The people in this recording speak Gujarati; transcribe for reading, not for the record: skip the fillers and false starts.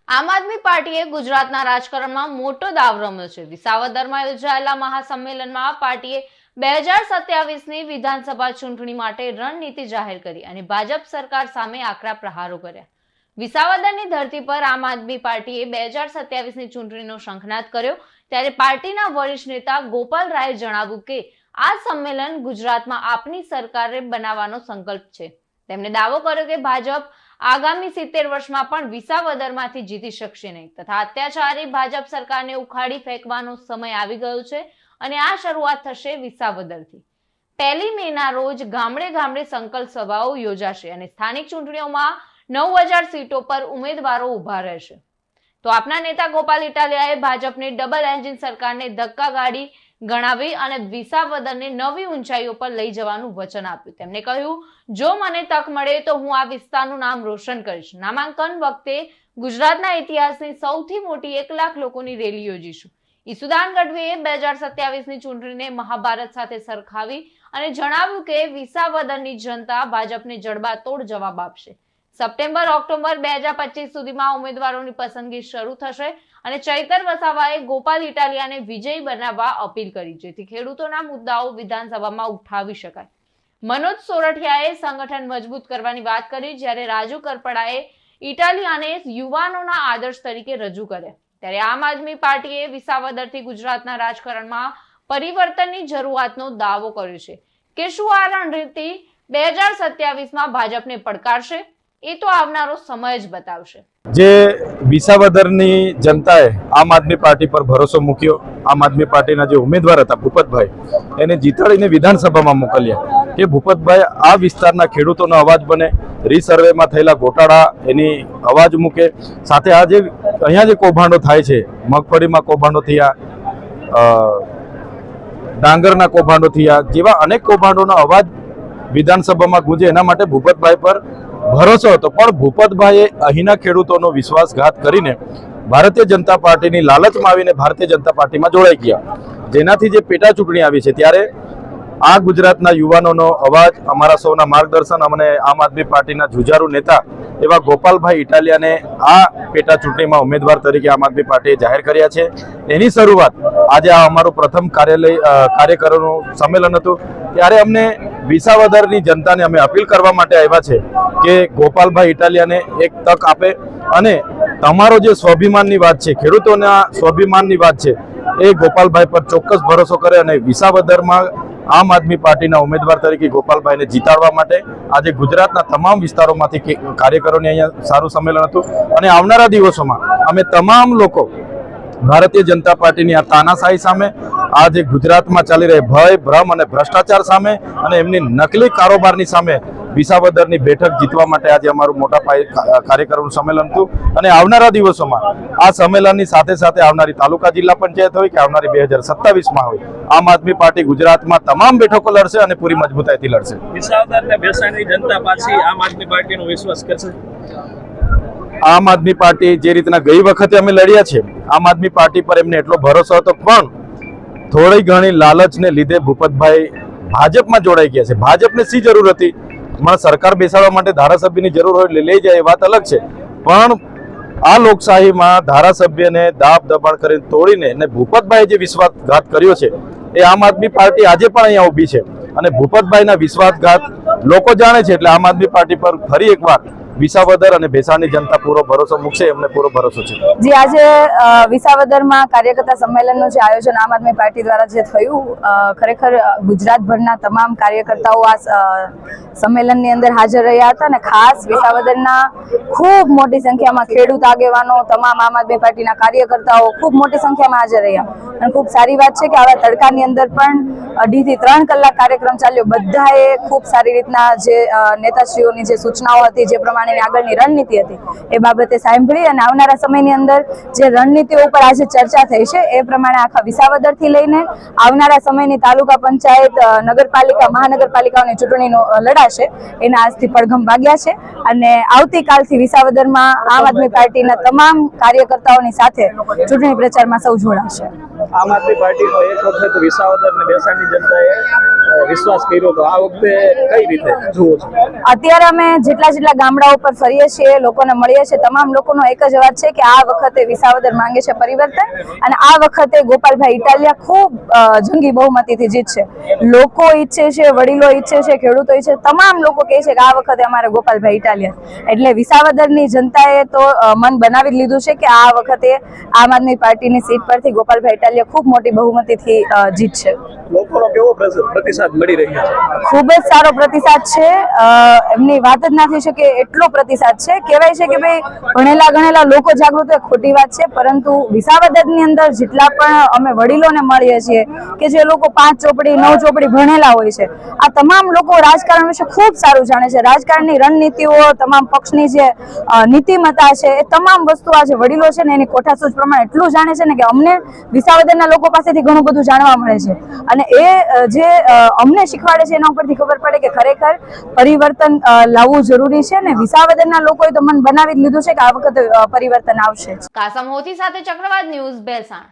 આમ આદમી પાર્ટીએ ગુજરાતના રાજકારણમાં મોટો દાવ રમ્યો છે। વિસાવદરમાં યોજાયેલા મહાસંમેલનમાં પાર્ટીએ 2027ની વિધાનસભા ચૂંટણી માટે રણનીતિ જાહેર કરી અને ભાજપ સરકાર સામે આકરા પ્રહારો કર્યા। વિસાવદરની ધરતી પર આમ આદમી પાર્ટીએ 2027ની ચૂંટણીનો શંખનાદ કર્યો ત્યારે પાર્ટીના વરિષ્ઠ નેતા ગોપાલ રાયે જણાવ્યું કે આ સંમેલન ગુજરાતમાં આપની સરકારે બનાવવાનો સંકલ્પ છે। તેમણે દાવો કર્યો કે ભાજપ આગામી 70 વર્ષમાં પણ વિસાવદરમાંથી જીતી શકશે નહીં તથા અત્યાચારી ભાજપ સરકારને ઉખાડી ફેંકવાનો સમય આવી ગયો છે અને આ શરૂઆત થશે વિસાવદરથી। 1 મેના રોજ ગામડે ગામડે સંકલ્પ સભાઓ યોજાશે અને સ્થાનિક ચૂંટણીઓમાં 9000 સીટો પર ઉમેદવારો ઊભા રહેશે। તો આપના નેતા ગોપાલ ઇટાલિયાએ ભાજપને ડબલ એન્જિન સરકારને ધક્કા ગાડી ગણાવી અને વિસાવદરને નવી ઊંચાઈઓ પર લઈ જવાનું વચન આપ્યું। તેમણે કહ્યું, જો મને તક મળે તો હું આ વિસ્તારનું નામ રોશન કરીશ। નામાંકન વખતે ગુજરાતના ઇતિહાસની સૌથી મોટી 1 લાખ લોકોની રેલી યોજીશું। ઈસુદાન ગઢવીએ 2027ની ચૂંટણીને મહાભારત સાથે સરખાવી અને જણાવ્યું કે વિસાવદરની જનતા ભાજપને જડબાતોડ જવાબ આપશે। સપ્ટેમ્બર-ઓક્ટોબર 2025 સુધીમાં ઉમેદવારોની પસંદગી શરૂ થશે અને ચૈતર વસાવાએ ગોપાલ ઇટાલિયાને વિજયી બનાવવા અપીલ કરી જેથી ખેડૂતોના મુદ્દાઓ વિધાનસભામાં ઉઠાવી શકાય। મનોજ સોરઠિયાએ સંગઠન મજબૂત કરવાની વાત કરી જ્યારે રાજુ કરપડાએ ઇટાલિયાને યુવાનોના આદર્શ તરીકે રજૂ કર્યા। ત્યારે આમ આદમી પાર્ટીએ વિસાવદરથી ગુજરાતના રાજકારણમાં પરિવર્તનની જરૂરિયાતનો દાવો કર્યો છે કે શું આ રણનીતિ 2027માં ભાજપને પડકારશે એ તો આવનારો સમય જ બતાવશે। જે વિસાવદરની જનતાએ આમ આદમી પાર્ટી પર ભરોસો મૂક્યો, આમ આદમી પાર્ટીના જે ઉમેદવાર હતા ભૂપતભાઈ, એને જીતાડીને વિધાનસભામાં મોકલ્યા કે ભૂપતભાઈ આ વિસ્તારના ખેડૂતોનો અવાજ બને, રીસર્વેમાં થયેલા ગોટાળા એની અવાજ મૂકે, સાથે આ જે અહીંયા જે કૌભાંડો થાય છે, મગફળીમાં કૌભાંડો થયા, ડાંગરના કૌભાંડો થયા, જેવા અનેક કૌભાંડોનો અવાજ વિધાનસભામાં ગુંજે એના માટે ભૂપતભાઈ પર ભરોસો હતો। પણ ભૂપતભાઈએ અહીંના ખેડૂતોનો વિશ્વાસઘાત કરીને ભારતીય જનતા પાર્ટીની લાલચમાં આવીને ભારતીય જનતા પાર્ટીમાં જોડાઈ ગયા, જેનાથી જે પેટા ચૂંટણી આવી છે ત્યારે આ ગુજરાતના યુવાનોનો અવાજ, અમારા સૌના માર્ગદર્શન અને આમ આદમી પાર્ટીના જુજારુ નેતા એવા ગોપાલભાઈ ઇટાલિયાને આ પેટા ચૂંટણીમાં ઉમેદવાર તરીકે આમ આદમી પાર્ટીએ જાહેર કર્યા છે। એની શરૂઆત આજે આ અમારું પ્રથમ કાર્યકરોનું સંમેલન હતું ત્યારે અમને વિસાવદરની જનતાને અમે અપીલ કરવા માટે આવ્યા છે કે ગોપાલભાઈ ઇટાલિયાને એક તક આપે અને તમારો જે સ્વાભિમાનની વાત છે, ખેડૂતોના સ્વાભિમાનની વાત છે, એ ગોપાલભાઈ પર ચોક્કસ ભરોસો કરે અને વિસાવદરમાં આમ આદમી પાર્ટીના ઉમેદવાર તરીકે ગોપાલભાઈને જીતાડવા માટે આજે ગુજરાતના તમામ વિસ્તારોમાંથી કાર્યકરોની અહીંયા સારું સંમેલન હતું અને આવનારા દિવસોમાં અમે તમામ લોકો ભારતીય જનતા પાર્ટીની આ તાનાશાહી સામે, આ જે ગુજરાતમાં ચાલી રહી ભય, ભ્રમ અને ભ્રષ્ટાચાર સામે અને એમની નકલી કારોબારની સામે વિસાવદરની બેઠક જીતવા માટે આજે અમારું મોટા પાયે કાર્યકરોનું સંમેલન હતું અને આવનારા દિવસોમાં આ સંમેલનની સાથે સાથે આવનારી તાલુકા જિલ્લા પંચાયત હોય કે આવનારી 2027માં હોય, આમ આદમી પાર્ટી ગુજરાતમાં તમામ બેઠકો લડશે અને પૂરી મજબૂતાઈથી લડશે। વિસાવદરને બેસાડની જનતા પાછી આમ આદમી પાર્ટીનો વિશ્વાસ કરશે। આમ આદમી પાર્ટી જે રીતના ગઈ વખતે અમે લડ્યા છે, આમ આદમી પાર્ટી પર એમને એટલો ભરોસો હતો પણ થોડી ઘણી લાલચને લીધે ભૂપતભાઈ ભાજપમાં જોડાઈ ગયા છે। ભાજપને શી જરૂર હતી? સરકાર બેસાડવા માટે ધારાસભ્યની જરૂર હોય લઈ જાય એ વાત અલગ છે, પણ આ લોકશાહીમાં ધારાસભ્યને દાબ દબાણ કરીને તોડીને અને ભૂપતભાઈએ જે વિશ્વાસઘાત કર્યો છે એ આમ આદમી પાર્ટી આજે પણ અહીંયા ઊભી છે અને ભૂપતભાઈના વિશ્વાસઘાત લોકો જાણે છે એટલે આમ આદમી પાર્ટી પર ફરી એકવાર વિસાવદર અને ભેસાણની જનતા પૂરો ભરોસો મૂકશે, એમને પૂરો ભરોસો છે। જી, આજે વિસાવદરમાં કાર્યકર્તા સંમેલનનું જે આયોજન આમ આદમી પાર્ટી દ્વારા જે થયું, ખરેખર ગુજરાતભરના તમામ કાર્યકર્તાઓ આ સંમેલનની અંદર હાજર રહ્યા હતા અને ખાસ વિસાવદરના ખૂબ મોટી સંખ્યામાં ખેડૂત આગેવાનો, તમામ આમ આદમી પાર્ટીના કાર્યકર્તાઓ ખૂબ મોટી સંખ્યામાં હાજર રહ્યા અને ખૂબ સારી વાત છે કે આવા તડકાની અંદર પણ 2 થી 3 કલાક કાર્યક્રમ ચાલ્યો। બધાએ ખૂબ સારી રીતના જે નેતાશ્રીઓની જે સૂચનાઓ હતી, જે પ્રમાણે આગળની રણનીતિ હતી એ બાબતે સાંભળી અને આવનારા સમયની અંદર જે રણનીતિઓ ઉપર આજે ચર્ચા થઈ છે એ પ્રમાણે આખા વિસાવદરથી લઈને આવનારા સમયની તાલુકા પંચાયત, નગરપાલિકા, મહાનગરપાલિકાઓની ચૂંટણીનો લડાશે એના આજથી પડઘમ વાગ્યા છે અને આવતીકાલથી વિસાવદરમાં આમ આદમી પાર્ટીના તમામ કાર્યકર્તાઓની સાથે ચૂંટણી પ્રચારમાં સૌ જોડાશે। આમ આદમી પાર્ટીનો એક વખત વિસાવદર અને બેસાણની જનતાએ વિશ્વાસ કર્યો તો આ વખતે કઈ રીતે જુઓ છો? અત્યારે અમે જેટલા ગામડાઓ પર ફરીએ છીએ, લોકોને મળીએ છીએ, તમામ લોકોનો એક જ અવાજ છે કે આ વખતે વિસાવદર માંગે છે પરિવર્તન, અને આ વખતે ગોપાલભાઈ ઇટાલિયા ખૂબ જંગી બહુમતીથી જીતશે. લોકો ઈચ્છે છે, વડીલો ઈચ્છે છે, ખેડૂતો ઈચ્છે છે, તમામ લોકો કહે છે કે આ વખતે અમારે ગોપાલભાઈ ઇટાલિયા. એટલે વિસાવદરની જનતાએ તો મન બનાવી જ લીધું છે કે આ વખતે આમ આદમી પાર્ટીની સીટ પરથી ગોપાલભાઈ ઇટાલિયા ખૂબ મોટી બહુમતીથી જીતશે. લોકોનો કેવો પ્રતિસાદ મળી રહ્યો છે? ખૂબ જ સારો પ્રતિસાદ છે. એમની વાત જ ના થઈ શકે એટલો પ્રતિસાદ છે. કહેવાય છે કે ભાઈ ભણેલા ગણેલા લોકો જાગૃત હોય, ખોટી વાત છે, પરંતુ વિસાવદરની અંદર જેટલા પણ અમે વડીલોને મળીએ છીએ કે જે લોકો 5 ચોપડી 9 ચોપડી ભણેલા હોય છે, આ તમામ લોકો રાજકારણ વિશે ખૂબ સારું જાણે છે. રાજકારણની રણનીતિઓ, તમામ પક્ષની જે નીતિમત્તા છે, એ તમામ વસ્તુ આ જે વડીલો છે ને એની કોઠાસૂઝ પ્રમાણે એટલું જાણે છે ને કે અમને વિસાવદરના લોકો પાસેથી ઘણું બધું જાણવા મળે છે. અને એ જે અમને શીખવાડે છે એના ઉપરથી ખબર પડે કે ખરેખર પરિવર્તન લાવવું જરૂરી છે, ને વિસાવદરના લોકોએ તો મન બનાવી જ લીધું છે કે આ વખતે પરિવર્તન આવશે. કાસમ હોતી સાથે ચક્રવાત ન્યૂઝ, ભેસાણ.